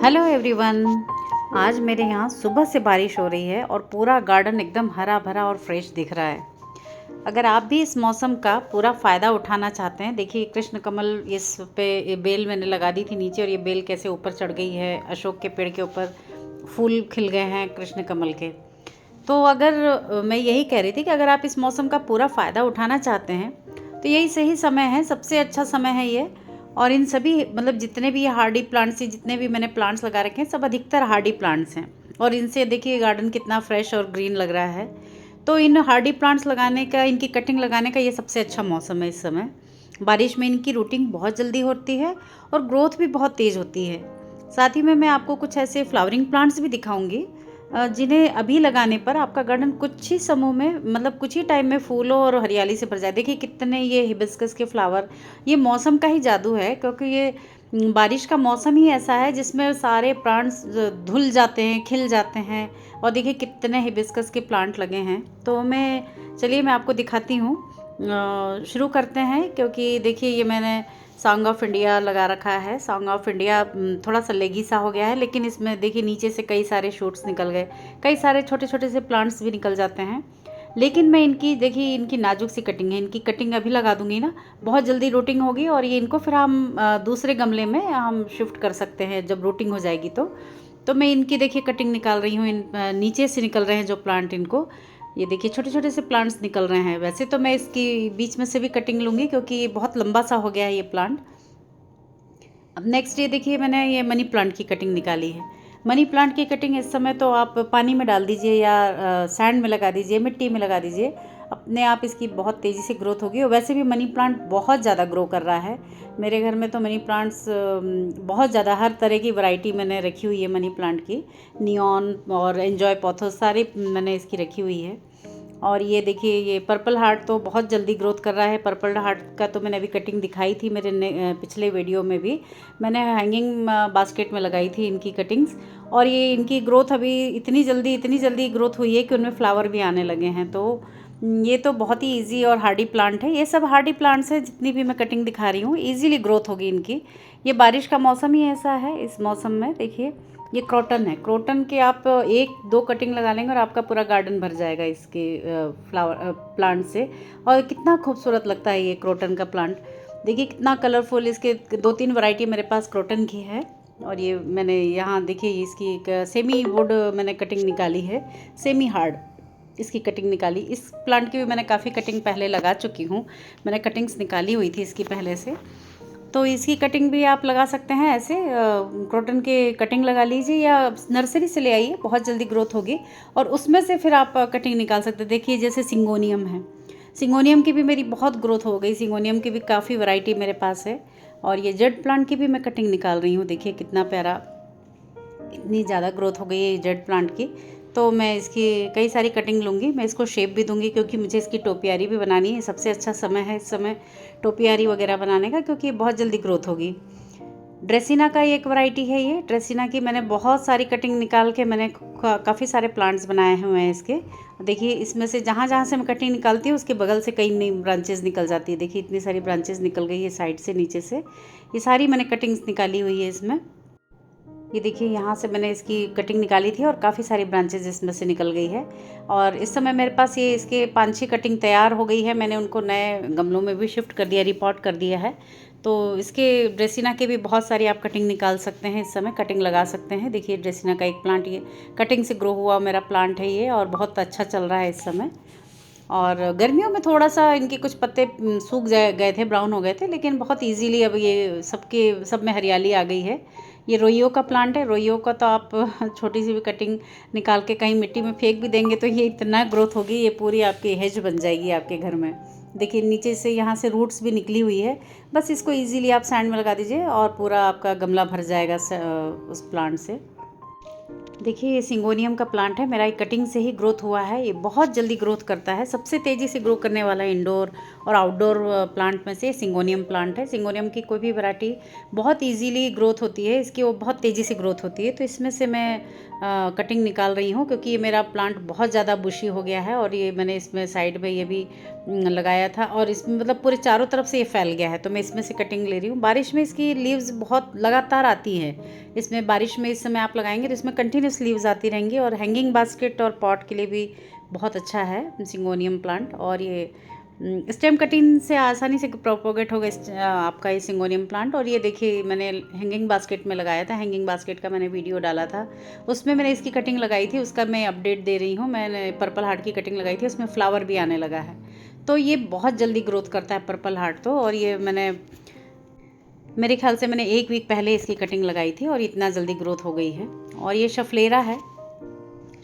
Hello everyone. आज मेरे यहाँ सुबह से बारिश हो रही है और पूरा गार्डन एकदम हरा भरा और फ्रेश दिख रहा है। अगर आप भी इस मौसम का पूरा फ़ायदा उठाना चाहते हैं, देखिए कृष्ण कमल इस पे ये बेल मैंने लगा दी थी नीचे और ये बेल कैसे ऊपर चढ़ गई है। अशोक के पेड़ के ऊपर फूल खिल गए हैं कृष्ण कमल के। तो अगर मैं यही कह रही थी कि अगर आप इस मौसम का पूरा फ़ायदा उठाना चाहते हैं तो यही सही समय है, सबसे अच्छा समय है ये। और इन सभी मतलब जितने भी हार्डी प्लांट्स हैं, जितने भी मैंने प्लांट्स लगा रखे हैं, सब अधिकतर हार्डी प्लांट्स हैं और इनसे देखिए गार्डन कितना फ्रेश और ग्रीन लग रहा है। तो इन हार्डी प्लांट्स लगाने का, इनकी कटिंग लगाने का ये सबसे अच्छा मौसम है इस समय। बारिश में इनकी रूटिंग बहुत जल्दी होती है और ग्रोथ भी बहुत तेज़ होती है। साथ ही में मैं आपको कुछ ऐसे फ्लावरिंग प्लांट्स भी दिखाऊंगी जिन्हें अभी लगाने पर आपका गार्डन कुछ ही समूह में, मतलब कुछ ही टाइम में फूलों और हरियाली से भर जाए। देखिए कितने ये हिबिस्कस के फ्लावर, ये मौसम का ही जादू है क्योंकि ये बारिश का मौसम ही ऐसा है जिसमें सारे प्लांट्स धुल जाते हैं, खिल जाते हैं। और देखिए कितने हिबिस्कस के प्लांट लगे हैं। तो चलिए मैं आपको दिखाती हूँ। शुरू करते हैं क्योंकि देखिए ये मैंने सॉन्ग ऑफ इंडिया लगा रखा है। सॉन्ग ऑफ इंडिया थोड़ा सा लेगी सा हो गया है, लेकिन इसमें देखिए नीचे से कई सारे शूट्स निकल गए, कई सारे छोटे छोटे से प्लांट्स भी निकल जाते हैं। लेकिन मैं इनकी देखिए इनकी नाजुक सी कटिंग है, इनकी कटिंग अभी लगा दूंगी ना, बहुत जल्दी रूटिंग होगी और ये इनको फिर हम दूसरे गमले में हम शिफ्ट कर सकते हैं जब रूटिंग हो जाएगी। तो मैं इनकी देखिए कटिंग निकाल रही हूँ। नीचे से निकल रहे हैं जो प्लांट, इनको ये देखिए छोटे छोटे से प्लांट्स निकल रहे हैं। वैसे तो मैं इसकी बीच में से भी कटिंग लूँगी क्योंकि ये बहुत लंबा सा हो गया है ये प्लांट। अब नेक्स्ट ये देखिए मैंने ये मनी प्लांट की कटिंग निकाली है। मनी प्लांट की कटिंग इस समय तो आप पानी में डाल दीजिए या सैंड में लगा दीजिए, मिट्टी में लगा दीजिए, अपने आप इसकी बहुत तेज़ी से ग्रोथ होगी। और वैसे भी मनी प्लांट बहुत ज़्यादा ग्रो कर रहा है। मेरे घर में तो मनी प्लांट्स बहुत ज़्यादा, हर तरह की वैरायटी मैंने रखी हुई है मनी प्लांट की। नियॉन और एन्जॉय पोथोस सारी मैंने इसकी रखी हुई है। और ये देखिए ये पर्पल हार्ट तो बहुत जल्दी ग्रोथ कर रहा है। पर्पल हार्ट का तो मैंने अभी कटिंग दिखाई थी मेरे पिछले वीडियो में भी। मैंने हैंगिंग बास्केट में लगाई थी इनकी कटिंग्स। और ये इनकी ग्रोथ अभी इतनी जल्दी ग्रोथ हुई है कि उनमें फ्लावर भी आने लगे हैं। तो ये तो बहुत ही इजी और हार्डी प्लांट है। ये सब हार्डी प्लांट्स हैं, जितनी भी मैं कटिंग दिखा रही हूँ ईजिली ग्रोथ होगी इनकी। ये बारिश का मौसम ही ऐसा है। इस मौसम में देखिए ये क्रोटन है, क्रोटन के आप एक दो कटिंग लगा लेंगे और आपका पूरा गार्डन भर जाएगा इसके फ्लावर प्लांट से। और कितना खूबसूरत लगता है ये क्रोटन का प्लांट। देखिए कितना कलरफुल, इसके 2-3 वैरायटी मेरे पास क्रोटन की है। और ये मैंने यहाँ देखिए इसकी एक सेमी वुड मैंने कटिंग निकाली है, सेमी हार्ड इसकी कटिंग निकाली। इस प्लांट की भी मैंने काफ़ी कटिंग पहले लगा चुकी हूँ, मैंने कटिंग्स निकाली हुई थी इसकी पहले से। तो इसकी कटिंग भी आप लगा सकते हैं ऐसे, क्रोटन के कटिंग लगा लीजिए या नर्सरी से ले आइए, बहुत जल्दी ग्रोथ होगी और उसमें से फिर आप कटिंग निकाल सकते हैं। देखिए जैसे सिंगोनियम है, सिंगोनियम की भी मेरी बहुत ग्रोथ हो गई, सिंगोनियम की भी काफ़ी वैरायटी मेरे पास है। और ये जेड प्लांट की भी मैं कटिंग निकाल रही हूँ, देखिए कितना प्यारा, इतनी ज़्यादा ग्रोथ हो गई है जेड प्लांट की। तो मैं इसकी कई सारी कटिंग लूँगी, मैं इसको शेप भी दूँगी क्योंकि मुझे इसकी टोपियारी भी बनानी है। सबसे अच्छा समय है इस समय टोपियारी वगैरह बनाने का क्योंकि बहुत जल्दी ग्रोथ होगी। ड्रेसिना का एक वैरायटी है ये, ड्रेसिना की मैंने बहुत सारी कटिंग निकाल के मैंने काफ़ी सारे प्लांट्स बनाए हुए हैं इसके। देखिए इसमें से जहाँ जहाँ से मैं कटिंग निकालती हूँ उसके बगल से कई नई ब्रांचेस निकल जाती है। देखिए इतनी सारी ब्रांचेस निकल गई है साइड से, नीचे से, ये सारी मैंने कटिंग्स निकाली हुई है इसमें। ये देखिए यहाँ से मैंने इसकी कटिंग निकाली थी और काफ़ी सारी ब्रांचेज इसमें से निकल गई है। और इस समय मेरे पास ये इसके 5-6 कटिंग तैयार हो गई है, मैंने उनको नए गमलों में भी शिफ्ट कर दिया, रिपॉट कर दिया है। तो इसके ड्रेसिना के भी बहुत सारी आप कटिंग निकाल सकते हैं, इस समय कटिंग लगा सकते हैं। देखिए ड्रेसिना का एक प्लांट ये कटिंग से ग्रो हुआ मेरा प्लांट है ये, और बहुत अच्छा चल रहा है इस समय। और गर्मियों में थोड़ा सा इनके कुछ पत्ते सूख गए थे, ब्राउन हो गए थे, लेकिन बहुत इजीली अब ये सब में हरियाली आ गई है। ये रोइयो का प्लांट है, रोइयो का तो आप छोटी सी भी कटिंग निकाल के कहीं मिट्टी में फेंक भी देंगे तो ये इतना ग्रोथ होगी, ये पूरी आपकी हेज बन जाएगी आपके घर में। देखिए नीचे से यहाँ से रूट्स भी निकली हुई है, बस इसको इजीली आप सैंड में लगा दीजिए और पूरा आपका गमला भर जाएगा उस प्लांट से। देखिए ये सिंगोनियम का प्लांट है, मेरा ये कटिंग से ही ग्रोथ हुआ है। ये बहुत जल्दी ग्रोथ करता है, सबसे तेज़ी से ग्रो करने वाला इंडोर और आउटडोर प्लांट में से सिंगोनियम प्लांट है। सिंगोनियम की कोई भी वैरायटी बहुत इजीली ग्रोथ होती है, इसकी वो बहुत तेज़ी से ग्रोथ होती है। तो इसमें से मैं कटिंग निकाल रही हूँ क्योंकि ये मेरा प्लांट बहुत ज़्यादा बुशी हो गया है। और ये मैंने इसमें साइड में ये भी लगाया था और इसमें मतलब पूरे चारों तरफ से ये फैल गया है, तो मैं इसमें से कटिंग ले रही हूँ। बारिश में इसकी लीव्स बहुत लगातार आती हैं। इसमें बारिश में इस समय आप लगाएंगे तो इसमें कंटिन्यूस लीव्स आती रहेंगी और हैंगिंग बास्केट और पॉट के लिए भी बहुत अच्छा है सिंगोनियम प्लांट। और ये स्टेम कटिंग से आसानी से प्रोपोगेट होगा आपका ये सिंगोनियम प्लांट। और ये देखिए मैंने हैंगिंग बास्केट में लगाया था, हैंगिंग बास्केट का मैंने वीडियो डाला था, उसमें मैंने इसकी कटिंग लगाई थी, उसका मैं अपडेट दे रही हूँ। मैंने पर्पल हार्ट की कटिंग लगाई थी, उसमें फ्लावर भी आने लगा है। तो ये बहुत जल्दी ग्रोथ करता है पर्पल हार्ट तो। और ये मेरे ख्याल से मैंने 1 वीक पहले इसकी कटिंग लगाई थी और इतना जल्दी ग्रोथ हो गई है। और ये शफलेरा है।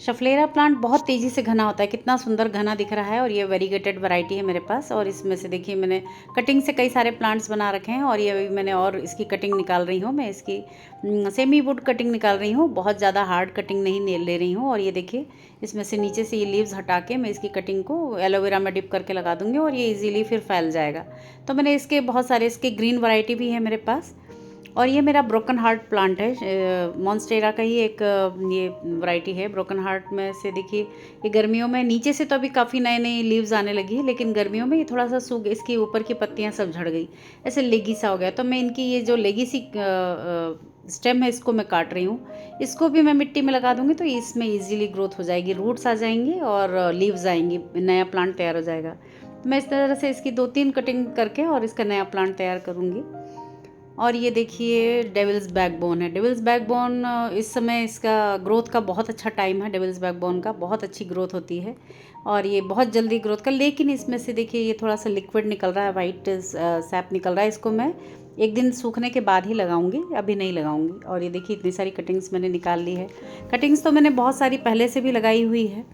शफलेरा प्लांट बहुत तेज़ी से घना होता है, कितना सुंदर घना दिख रहा है। और ये वेरीगेटेड वैरायटी है मेरे पास। और इसमें से देखिए मैंने कटिंग से कई सारे प्लांट्स बना रखे हैं और ये अभी मैंने और इसकी कटिंग निकाल रही हूँ। मैं इसकी सेमी वुड कटिंग निकाल रही हूँ, बहुत ज़्यादा हार्ड कटिंग नहीं ले रही हूँ। और ये देखिए इसमें से नीचे से ये लीव्स हटा के मैं इसकी कटिंग को एलोवेरा में डिप करके लगा दूँगी और ये ईजीली फिर फैल जाएगा। तो मैंने इसके बहुत सारे इसके ग्रीन वैरायटी भी है मेरे पास। और ये मेरा ब्रोकन हार्ट प्लांट है, मॉन्स्टेरा का ही एक ये वैरायटी है ब्रोकन हार्ट में से। देखिए ये गर्मियों में नीचे से तो अभी काफ़ी नए नए लीव्स आने लगी है, लेकिन गर्मियों में ये थोड़ा सा सूख, इसकी ऊपर की पत्तियां सब झड़ गई, ऐसे लेगी सा हो गया। तो मैं इनकी ये जो लेगी सी स्टेम है इसको मैं काट रही हूँ, इसको भी मैं मिट्टी में लगा दूँगी तो इसमें ईजीली ग्रोथ हो जाएगी, रूट्स आ जाएंगी और लीव्स आएंगी, नया प्लांट तैयार हो जाएगा। तो मैं इस तरह से इसकी 2-3 कटिंग करके और इसका नया प्लांट तैयार करूँगी। और ये देखिए डेविल्स बैकबोन है। डेविल्स बैकबोन इस समय इसका ग्रोथ का बहुत अच्छा टाइम है, डेविल्स बैकबोन का बहुत अच्छी ग्रोथ होती है और ये बहुत जल्दी ग्रोथ का। लेकिन इसमें से देखिए ये थोड़ा सा लिक्विड निकल रहा है, वाइट सैप निकल रहा है, इसको मैं 1 दिन सूखने के बाद ही लगाऊंगी, अभी नहीं लगाऊंगी। और ये देखिए इतनी सारी कटिंग्स मैंने निकाल ली है। कटिंग्स तो मैंने बहुत सारी पहले से भी लगाई हुई है,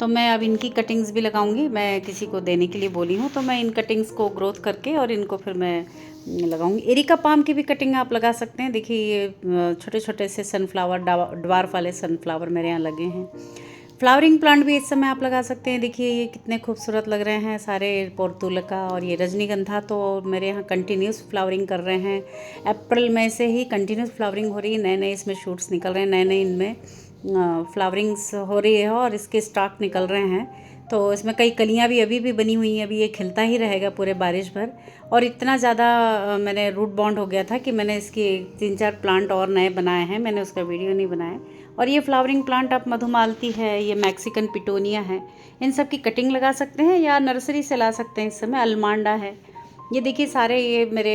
तो मैं अब इनकी कटिंग्स भी लगाऊंगी। मैं किसी को देने के लिए बोली हूँ, तो मैं इन कटिंग्स को ग्रोथ करके और इनको फिर मैं लगाऊंगी। एरिका पाम की भी कटिंग आप लगा सकते हैं। देखिए ये छोटे छोटे से सनफ्लावर, ड्वार्फ वाले सनफ्लावर मेरे यहाँ लगे हैं। फ्लावरिंग प्लांट भी इस समय आप लगा सकते हैं। देखिए ये कितने खूबसूरत लग रहे हैं सारे, पोर्तुलका और ये रजनीगंधा तो मेरे यहाँ कंटिन्यूस फ्लावरिंग कर रहे हैं। अप्रैल मई से ही कंटिन्यूस फ्लावरिंग हो रही है, नए नए इसमें शूट्स निकल रहे हैं, नए नए इनमें फ्लावरिंग्स हो रही है और इसके स्टॉक निकल रहे हैं। तो इसमें कई कलियां भी अभी भी बनी हुई हैं, अभी ये खिलता ही रहेगा पूरे बारिश भर। और इतना ज़्यादा मैंने रूट बॉन्ड हो गया था कि मैंने इसके 3-4 प्लांट और नए बनाए हैं, मैंने उसका वीडियो नहीं बनाया। और ये फ्लावरिंग प्लांट आप मधुमालती है, ये मैक्सिकन पिटोनिया है, इन सब की कटिंग लगा सकते हैं या नर्सरी से ला सकते हैं। इस समय अलमांडा है। ये देखिए सारे ये मेरे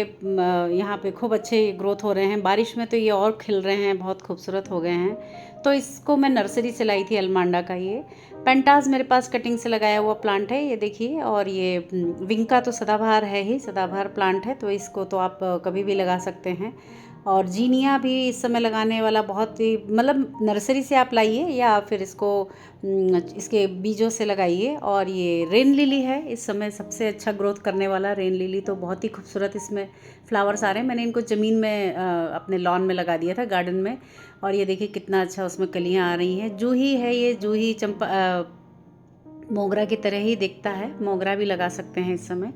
यहाँ पे खूब अच्छे ग्रोथ हो रहे हैं, बारिश में तो ये और खिल रहे हैं, बहुत खूबसूरत हो गए हैं। तो इसको मैं नर्सरी से लाई थी अलमांडा का। ये पेंटास मेरे पास कटिंग से लगाया हुआ प्लांट है, ये देखिए। और ये विंका तो सदाबहार है ही, सदाबहार प्लांट है, तो इसको तो आप कभी भी लगा सकते हैं। और जीनिया भी इस समय लगाने वाला बहुत ही, मतलब नर्सरी से आप लाइए या फिर इसको इसके बीजों से लगाइए। और ये रेन लिली है, इस समय सबसे अच्छा ग्रोथ करने वाला रेन लिली, तो बहुत ही खूबसूरत इसमें फ्लावर्स आ रहे हैं। मैंने इनको ज़मीन में अपने लॉन में लगा दिया था, गार्डन में। और ये देखिए कितना अच्छा उसमें कलियां आ रही हैं। जूही है, ये जूही चंपा मोगरा की तरह ही दिखता है, मोगरा भी लगा सकते हैं इस समय।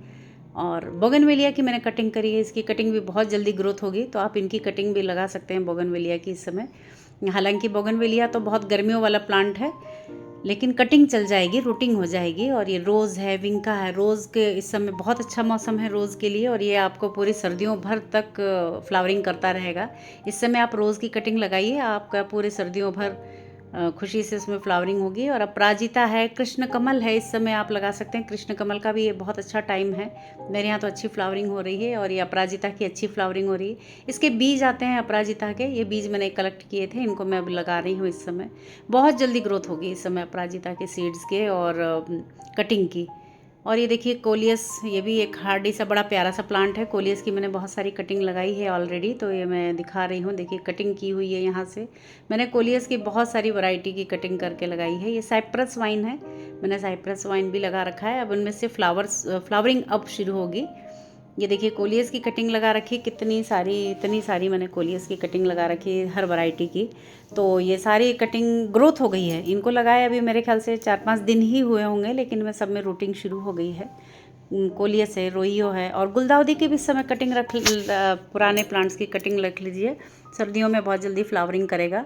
और बोगनवेलिया की मैंने कटिंग करी है, इसकी कटिंग भी बहुत जल्दी ग्रोथ होगी, तो आप इनकी कटिंग भी लगा सकते हैं बोगनवेलिया की इस समय। हालांकि बोगनवेलिया तो बहुत गर्मियों वाला प्लांट है, लेकिन कटिंग चल जाएगी, रूटिंग हो जाएगी। और ये रोज़ है, विंका है, रोज़ के इस समय बहुत अच्छा मौसम है रोज़ के लिए, और ये आपको पूरी सर्दियों भर तक फ्लावरिंग करता रहेगा। इस समय आप रोज़ की कटिंग लगाइए, आपका पूरे सर्दियों भर खुशी से उसमें फ्लावरिंग होगी। और अपराजिता है, कृष्ण कमल है, इस समय आप लगा सकते हैं। कृष्ण कमल का भी ये बहुत अच्छा टाइम है, मेरे यहाँ तो अच्छी फ्लावरिंग हो रही है। और ये अपराजिता की अच्छी फ्लावरिंग हो रही है। इसके बीज आते हैं अपराजिता के, ये बीज मैंने कलेक्ट किए थे, इनको मैं अब लगा रही हूँ इस समय। बहुत जल्दी ग्रोथ होगी इस समय अपराजिता के सीड्स के और कटिंग की। और ये देखिए कोलियस, ये भी एक हार्डी सा बड़ा प्यारा सा प्लांट है। कोलियस की मैंने बहुत सारी कटिंग लगाई है ऑलरेडी, तो ये मैं दिखा रही हूँ। देखिए कटिंग की हुई है, यहाँ से मैंने कोलियस की बहुत सारी वैरायटी की कटिंग करके लगाई है। ये साइप्रस वाइन है, मैंने साइप्रस वाइन भी लगा रखा है। अब उनमें से फ्लावरिंग अब शुरू होगी। ये देखिए कोलियस की कटिंग लगा रखी, इतनी सारी मैंने कोलियस की कटिंग लगा रखी है हर वैरायटी की। तो ये सारी कटिंग ग्रोथ हो गई है, इनको लगाए अभी मेरे ख्याल से 4-5 दिन ही हुए होंगे, लेकिन मैं सब में रूटिंग शुरू हो गई है। कोलियस है, रोइयो है, और गुलदाउदी की भी इस समय कटिंग पुराने प्लांट्स की कटिंग रख लीजिए, सर्दियों में बहुत जल्दी फ्लावरिंग करेगा।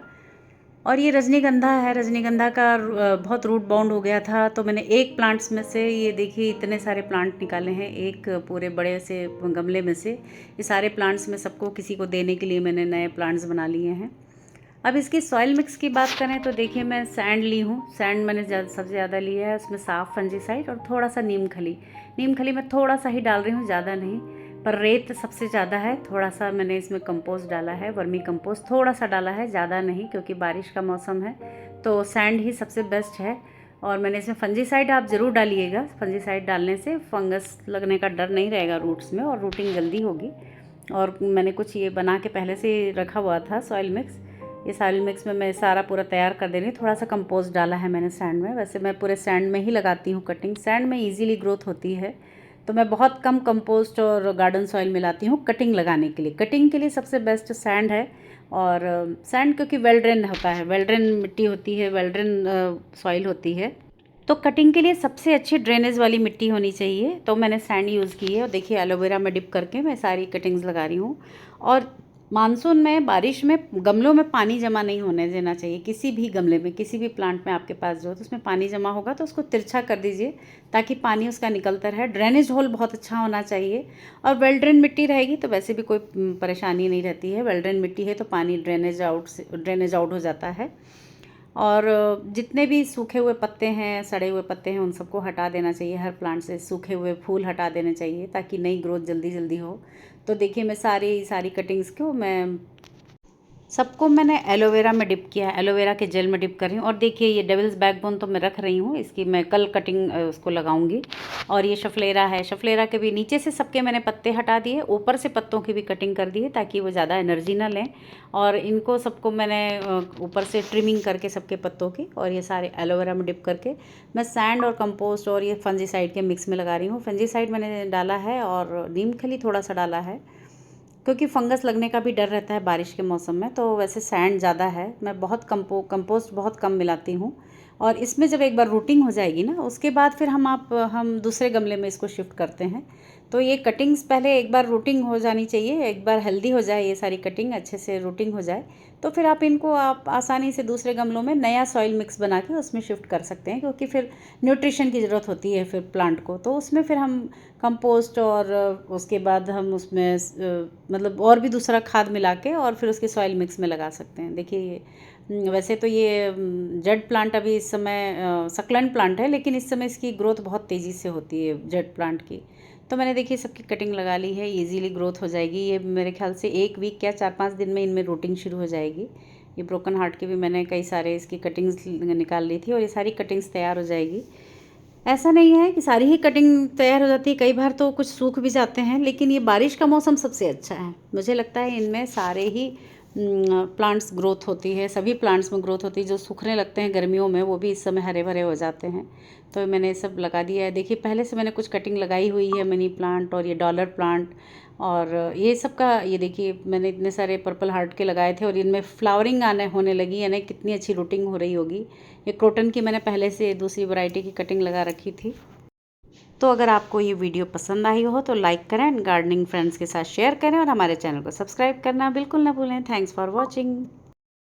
और ये रजनीगंधा है, रजनीगंधा का बहुत रूट बाउंड हो गया था, तो मैंने एक प्लांट्स में से ये देखिए इतने सारे प्लांट निकाले हैं एक पूरे बड़े से गमले में से। ये सारे प्लांट्स में सबको किसी को देने के लिए मैंने नए प्लांट्स बना लिए हैं। अब इसकी सॉइल मिक्स की बात करें तो देखिए मैं सैंड ली हूँ, सैंड मैंने सबसे ज़्यादा लिया है, उसमें साफ फंजीसाइड और थोड़ा सा नीम खली। नीम खली मैं थोड़ा सा ही डाल रही हूँ, ज़्यादा नहीं, पर रेत सबसे ज़्यादा है। थोड़ा सा मैंने इसमें कंपोस्ट डाला है, वर्मी कंपोस्ट थोड़ा सा डाला है, ज़्यादा नहीं, क्योंकि बारिश का मौसम है तो सैंड ही सबसे बेस्ट है। और मैंने इसमें फंजीसाइड आप ज़रूर डालिएगा, फंजीसाइड डालने से फंगस लगने का डर नहीं रहेगा रूट्स में और रूटिंग जल्दी होगी। और मैंने कुछ ये बना के पहले से रखा हुआ था सॉइल मिक्स, ये सॉइल मिक्स में मैं सारा पूरा तैयार कर दे रही हूँ। थोड़ा सा कंपोस्ट डाला है मैंने सैंड में, वैसे मैं पूरे सैंड में ही लगाती हूँ कटिंग, सैंड में इजीली ग्रोथ होती है, तो मैं बहुत कम कंपोस्ट और गार्डन सॉइल मिलाती हूँ कटिंग लगाने के लिए। कटिंग के लिए सबसे बेस्ट सैंड है, और सैंड क्योंकि वेल ड्रेन होता है, वेल ड्रेन मिट्टी होती है, वेल ड्रेन सॉइल होती है, तो कटिंग के लिए सबसे अच्छी ड्रेनेज वाली मिट्टी होनी चाहिए। तो मैंने सैंड यूज़ की है और देखिए एलोवेरा में डिप करके मैं सारी कटिंग्स लगा रही हूँ। और मानसून में बारिश में गमलों में पानी जमा नहीं होने देना चाहिए, किसी भी गमले में, किसी भी प्लांट में आपके पास जो है तो उसमें पानी जमा होगा तो उसको तिरछा कर दीजिए ताकि पानी उसका निकलता रहे। ड्रेनेज होल बहुत अच्छा होना चाहिए, और वेल ड्रेन मिट्टी रहेगी तो वैसे भी कोई परेशानी नहीं रहती है। वेल ड्रेन मिट्टी है तो पानी ड्रेनेज आउट हो जाता है। और जितने भी सूखे हुए पत्ते हैं, सड़े हुए पत्ते हैं, उन सबको हटा देना चाहिए। हर प्लांट से सूखे हुए फूल हटा देने चाहिए ताकि नई ग्रोथ जल्दी जल्दी हो। तो देखिए मैं सारी कटिंग्स को मैं सबको मैंने एलोवेरा में डिप किया है, एलोवेरा के जेल में डिप कर रही हूँ। और देखिए ये डेविल्स बैकबोन तो मैं रख रही हूँ, इसकी मैं कल कटिंग उसको लगाऊंगी। और ये शफलेरा है, शफलेरा के भी नीचे से सबके मैंने पत्ते हटा दिए, ऊपर से पत्तों की भी कटिंग कर दी है ताकि वो ज़्यादा एनर्जी ना लें। और इनको सबको मैंने ऊपर से ट्रिमिंग करके सबके पत्तों की, और ये सारे एलोवेरा में डिप करके मैं सैंड और कंपोस्ट और ये फंजीसाइड के मिक्स में लगा रही हूँ। फंजीसाइड मैंने डाला है और नीम खली थोड़ा सा डाला है, क्योंकि फंगस लगने का भी डर रहता है बारिश के मौसम में। तो वैसे सैंड ज़्यादा है, मैं बहुत कंपोस्ट बहुत कम मिलाती हूँ। और इसमें जब एक बार रूटिंग हो जाएगी ना, उसके बाद फिर हम दूसरे गमले में इसको शिफ्ट करते हैं। तो ये कटिंग्स पहले एक बार रूटिंग हो जानी चाहिए, एक बार हेल्दी हो जाए, ये सारी कटिंग अच्छे से रूटिंग हो जाए, तो फिर आप आसानी से दूसरे गमलों में नया सॉइल मिक्स बना के उसमें शिफ्ट कर सकते हैं। क्योंकि फिर न्यूट्रिशन की ज़रूरत होती है फिर प्लांट को, तो उसमें फिर हम कंपोस्ट और उसके बाद हम उसमें मतलब और भी दूसरा खाद मिला के और फिर उसके सॉइल मिक्स में लगा सकते हैं। देखिए वैसे तो ये जेड प्लांट अभी इस समय सक्लेंट प्लांट है, लेकिन इस समय इसकी ग्रोथ बहुत तेज़ी से होती है जेड प्लांट की। तो मैंने देखिए सबकी कटिंग लगा ली है, इजीली ग्रोथ हो जाएगी। ये मेरे ख्याल से 1 वीक क्या 4-5 दिन में इनमें रूटिंग शुरू हो जाएगी। ये ब्रोकन हार्ट के भी मैंने कई सारे इसकी कटिंग्स निकाल ली थी और ये सारी कटिंग्स तैयार हो जाएगी। ऐसा नहीं है कि सारी ही कटिंग तैयार हो जाती है, कई बार तो कुछ सूख भी जाते हैं, लेकिन ये बारिश का मौसम सबसे अच्छा है। मुझे लगता है इनमें सारे ही प्लांट्स ग्रोथ होती है, सभी प्लांट्स में ग्रोथ होती है। जो सूखने लगते हैं गर्मियों में वो भी इस समय हरे भरे हो जाते हैं। तो मैंने सब लगा दिया है। देखिए पहले से मैंने कुछ कटिंग लगाई हुई है, मनी प्लांट और ये डॉलर प्लांट और ये सब का। ये देखिए मैंने इतने सारे पर्पल हार्ट के लगाए थे और इनमें फ्लावरिंग होने लगी, यानी कितनी अच्छी रूटिंग हो रही होगी। ये क्रोटन की मैंने पहले से दूसरी वैरायटी की कटिंग लगा रखी थी। तो अगर आपको ये वीडियो पसंद आई हो तो लाइक करें, गार्डनिंग फ्रेंड्स के साथ शेयर करें और हमारे चैनल को सब्सक्राइब करना बिल्कुल ना भूलें। Thanks for watching.